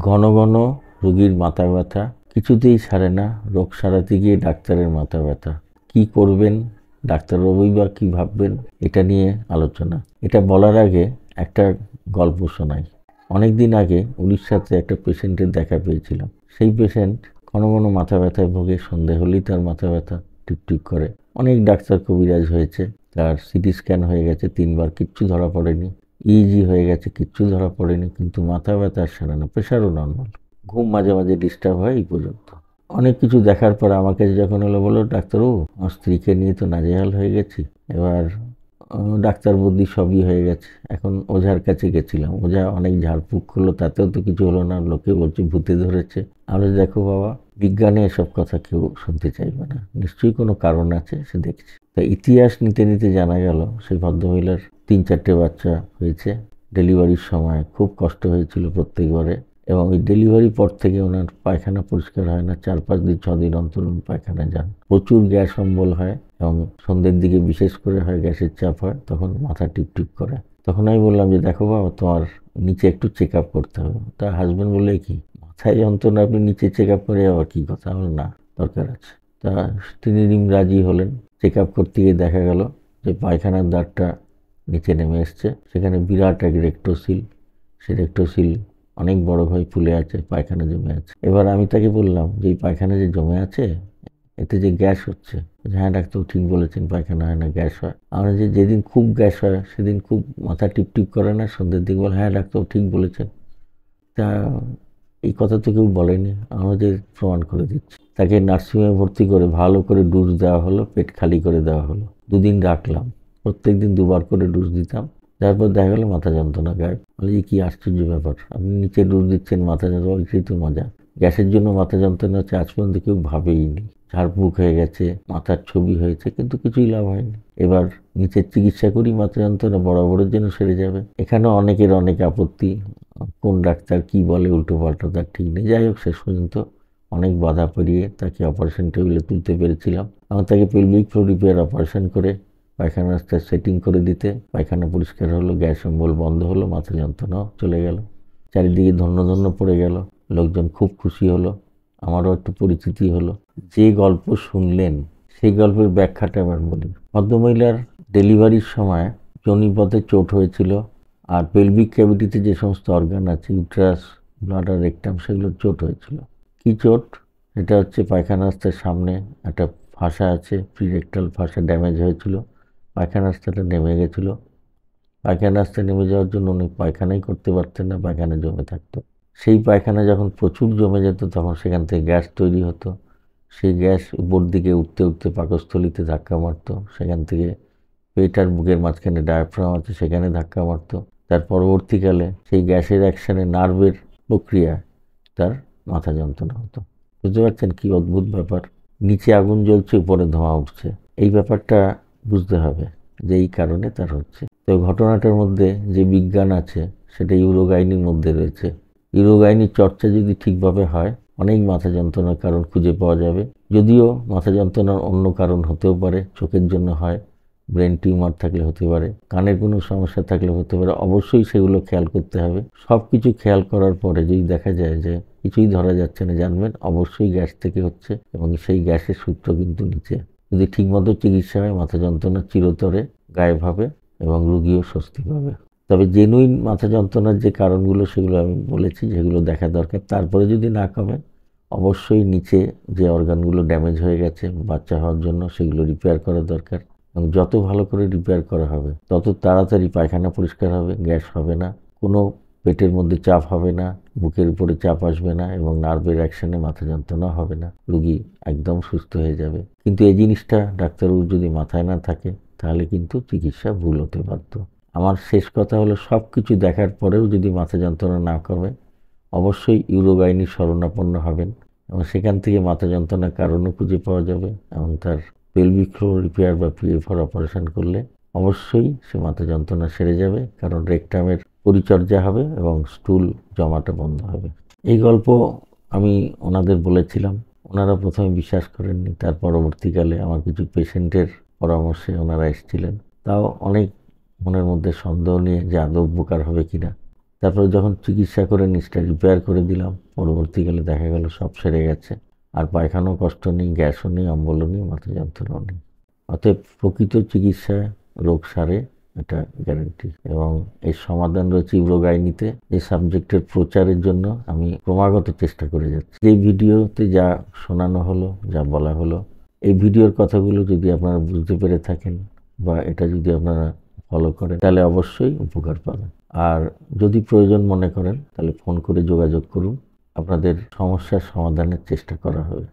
ঘন ঘন রোগীর মাথা ব্যথা, কিছুতেই সারে না। রোগ সারাতে গিয়ে ডাক্তারের মাথা ব্যথা। কি করবেন, ডাক্তারবাবুই বা কী ভাববেন, এটা নিয়ে আলোচনা। এটা বলার আগে একটা গল্প শোনাই। অনেক দিন আগে উড়িষ্যাতে একটা পেশেন্টের দেখা পেয়েছিলাম। সেই পেশেন্ট ঘন ঘন মাথা ব্যথায় ভোগে। সন্ধে হলেই তার মাথা ব্যথা টিপটিপ করে। অনেক ডাক্তার কবিরাজ হয়েছে, তার সিটি স্ক্যান হয়ে গেছে 3বার, কিচ্ছু ধরা পড়েনি। ইজি হয়ে গেছে, কিচ্ছু ধরা পড়েনি, কিন্তু মাথা ব্যথা আর সারে না। প্রেশারও নর্মাল, ঘুম মাঝে মাঝে ডিস্টার্ব হয়, এই পর্যন্ত। অনেক কিছু দেখার পর আমার কাছে যখন হলো, বললো ডাক্তারবাবু আমার স্ত্রীকে নিয়ে তো নাজেহাল হয়ে গেছি। এবার ডাক্তার বুদ্ধি সবই হয়ে গেছে। এখন ওঝার কাছে গেছিলাম, ওঝা অনেক ঝাড়ফুঁক করলো, তাতেও তো কিছু হলো না। লোকে বলছে ভূতে ধরেছে। আমরা দেখো বাবা, বিজ্ঞানে এসব কথা কেউ শুনতে চাইবে না, নিশ্চয়ই কোনো কারণ আছে, সে দেখছি। তা ইতিহাস নিতে নিতে জানা গেল সেই ভদ্রমহিলার 3-4টে বাচ্চা হয়েছে। ডেলিভারির সময় খুব কষ্ট হয়েছিল প্রত্যেকবারে, এবং ওই ডেলিভারির পর থেকে ওনার পায়খানা পরিষ্কার হয় না। 4-5 দিন 6 দিন অন্তর পায়খানা যান। প্রচুর গ্যাস অম্বল হয়, এবং সন্ধ্যের দিকে বিশেষ করে হয়, গ্যাসের চাপ হয়, তখন মাথা টিপটিপ করে। তখন আমি বললাম যে দেখো বাবা, তোমার নিচে একটু চেক আপ করতে হবে। তার হাজব্যান্ড বললে, কি মাথায় যন্ত্রণা, আপনি নিচে চেক আপ করে আবার কী কথা? আমার না, দরকার আছে। তা তিনি রাজি হলেন। চেক আপ করতে গিয়ে দেখা গেল যে পায়খানার দাগটা নিচে নেমে এসছে। সেখানে বিরাট এক রেক্টোসিল, সে রেক্টোসিল অনেক বড় হয়ে ফুলে আছে, পায়খানা জমে আছে। এবার আমি তাকে বললাম যে এই পায়খানা যে জমে আছে, এতে যে গ্যাস হচ্ছে। হ্যাঁ ডাক্তার ঠিক বলেছেন, পায়খানা হয় না, গ্যাস হয়। আমরা যে যেদিন খুব গ্যাস হয় সেদিন খুব মাথা টিপটিপ করে না, সন্ধ্যের দিকে বলে হ্যাঁ ডাক্তার ঠিক বলেছেন। তা এই কথা তো কেউ বলেনি, আমাদের প্রমাণ করে দিচ্ছি। তাকে নার্সিংহোমে ভর্তি করে ভালো করে ডোজ দেওয়া হলো, পেট খালি করে দেওয়া হলো। 2 দিন রাখলাম, প্রত্যেক দিন 2বার করে ডোজ দিতাম। তারপর দেখা গেলো মাথা যন্ত্রণা গায়েব। বলে যে কী আশ্চর্য ব্যাপার, আপনি নিচে ডোজ দিচ্ছেন, মাথা যন্ত্রণা, এটাই তো মজা। গ্যাসের জন্য মাথা যন্ত্রণা হচ্ছে আজ পর্যন্ত কেউ ভাবেইনি। ঝাড়ফুঁক হয়ে গেছে, মাথার ছবি হয়েছে, কিন্তু কিছুই লাভ হয়নি। এবার নিচের চিকিৎসা করি, মাথা যন্ত্রণা বরাবরের জন্য সেরে যাবে। এখানেও অনেকের অনেক আপত্তি, কোন ডাক্তার কি বলে উল্টো পাল্টা তার ঠিক নেই। যাই হোক, শেষ পর্যন্ত অনেক বাধা পেরিয়ে তাকে অপারেশন টেবিলে তুলতে পেরেছিলাম। এবং তাকে পেলভিক ফ্লোর রিপেয়ার অপারেশন করে পায়খানা রাস্তায় সেটিং করে দিতে পায়খানা পরিষ্কার হলো, গ্যাস অম্বল বন্ধ হলো, মাথা যন্ত্রণাও চলে গেল। চারিদিকে ধন্য ধন্য পড়ে গেল, লোকজন খুব খুশি হলো, আমারও একটু পরিচিতি হলো। যে গল্প শুনলেন সেই গল্পের ব্যাখ্যাটা এবার বলি। ভদ্রমহিলার ডেলিভারির সময় যোনিপথে চোট হয়েছিল, আর পেলভিক ক্যাভিটিতে যে সমস্ত অর্গান আছে, ইউট্রাস, ব্লাডার, রেকটাম, সেগুলো চোট হয়েছিল। কি চোট? এটা হচ্ছে পায়খানা রাস্তার সামনে একটা ফাঁসা আছে, প্রিরেক্টাল ফাঁসা ড্যামেজ হয়েছিল। পায়খানা রাস্তাটা নেমে গেছিলো। পায়খানা রাস্তা নেমে যাওয়ার জন্য উনি পায়খানাই করতে পারতেন না, পায়খানা জমে থাকতো। সেই পায়খানা যখন প্রচুর জমে যেত, তখন সেখান থেকে গ্যাস তৈরি হতো। সেই গ্যাস উপর দিকে উঠতে উঠতে পাকস্থলীতে ধাক্কা মারতো। সেখান থেকে পেট আর বুকের মাঝখানে ডায়াফ্রাম আছে, সেখানে ধাক্কা মারতো। তার পরবর্তীকালে সেই গ্যাসের অ্যাকশানে নার্ভের প্রক্রিয়া তার মাথা যন্ত্রণা হতো। বুঝতে পারছেন কি অদ্ভুত ব্যাপার? নিচে আগুন জ্বলছে, উপরে ধোঁয়া উঠছে। এই ব্যাপারটা বুঝতে হবে যে এই কারণে তার হচ্ছে। তো ঘটনাটার মধ্যে যে বিজ্ঞান আছে সেটা ইউরোগাইনির মধ্যে রয়েছে। ইউরোগাইনির চর্চা যদি ঠিকভাবে হয়, অনেক মাথা যন্ত্রণার কারণ খুঁজে পাওয়া যাবে। যদিও মাথা যন্ত্রণার অন্য কারণ হতেও পারে, চোখের জন্য হয়, ব্রেন টিউমার থাকলে হতে পারে, কানের কোনো সমস্যা থাকলে হতে পারে। অবশ্যই সেগুলো খেয়াল করতে হবে। সব কিছু খেয়াল করার পরে যদি দেখা যায় যে কিছুই ধরা যাচ্ছে না, জানবেন অবশ্যই গ্যাস থেকে হচ্ছে, এবং সেই গ্যাসের সূত্র কিন্তু নিচে। যদি ঠিকমতো চিকিৎসা হয়, মাথা যন্ত্রণা চিরতরে গায়েব হবে এবং রুগীও স্বস্তি পাবে। তবে জেনুইন মাথা যন্ত্রণার যে কারণগুলো সেগুলো আমি বলেছি, যেগুলো দেখা দরকার। তারপরে যদি না কমে, অবশ্যই নিচে যে অর্গানগুলো ড্যামেজ হয়ে গেছে বাচ্চা হওয়ার জন্য, সেগুলো রিপেয়ার করা দরকার। এবং যত ভালো করে রিপেয়ার করা হবে, তত তাড়াতাড়ি পায়খানা পরিষ্কার হবে, গ্যাস হবে না, কোনো পেটের মধ্যে চাপ হবে না, বুকের উপরে চাপ আসবে না, এবং নার্ভের অ্যাকশনে মাথা যন্ত্রণা হবে না, রুগী একদম সুস্থ হয়ে যাবে। কিন্তু এই জিনিসটা ডাক্তারবাবুর যদি মাথায় না থাকে, তাহলে কিন্তু চিকিৎসা ভুল হতে বাধ্য। আমার শেষ কথা হলো, সব কিছু দেখার পরেও যদি মাথা যন্ত্রণা না কমে, অবশ্যই ইউরোগাইনির শরণাপন্ন হবেন, এবং সেখান থেকে মাথা যন্ত্রণার কারণও খুঁজে পাওয়া যাবে, এবং তার পেলভিক ফ্লোর রিপেয়ার বা পিএফআর অপারেশন করলে অবশ্যই সে মাথা যন্ত্রণা সেরে যাবে, কারণ রেকটামের পরিচর্যা হবে এবং স্টুল জমাটা বন্ধ হবে। এই গল্প আমি ওনাদের বলেছিলাম, ওনারা প্রথমে বিশ্বাস করেননি। তার পরবর্তীকালে আমার কিছু পেশেন্টের পরামর্শে ওনারা এসেছিলেন। তাও অনেক মনের মধ্যে সন্দেহ নিয়ে যে আদৌ উপকার হবে কিনা। তারপরে যখন চিকিৎসা করে নিচটা রিপেয়ার করে দিলাম, পরবর্তীকালে দেখা গেল সব সেরে গেছে, আর পায়খানাও কষ্ট নেই, গ্যাসও নেই, অম্বলও নেই, মাথা যন্ত্রণাও নেই। অতএব প্রকৃত চিকিৎসায় রোগ সারে, এটা গ্যারান্টি। এবং এর সমাধান রয়েছে ইউরোগাইনিতে। এই সাবজেক্টের প্রচারের জন্য আমি ক্রমাগত চেষ্টা করে যাচ্ছি। এই ভিডিওতে যা শোনানো হলো, যা বলা হলো, এই ভিডিওর কথাগুলো যদি আপনারা বুঝতে পেরে থাকেন বা এটা যদি আপনারা ফলো করেন, তাহলে অবশ্যই উপকার পাবেন। আর যদি প্রয়োজন মনে করেন তাহলে ফোন করে যোগাযোগ করুন, আপনাদের সমস্যার সমাধানের চেষ্টা করা হবে।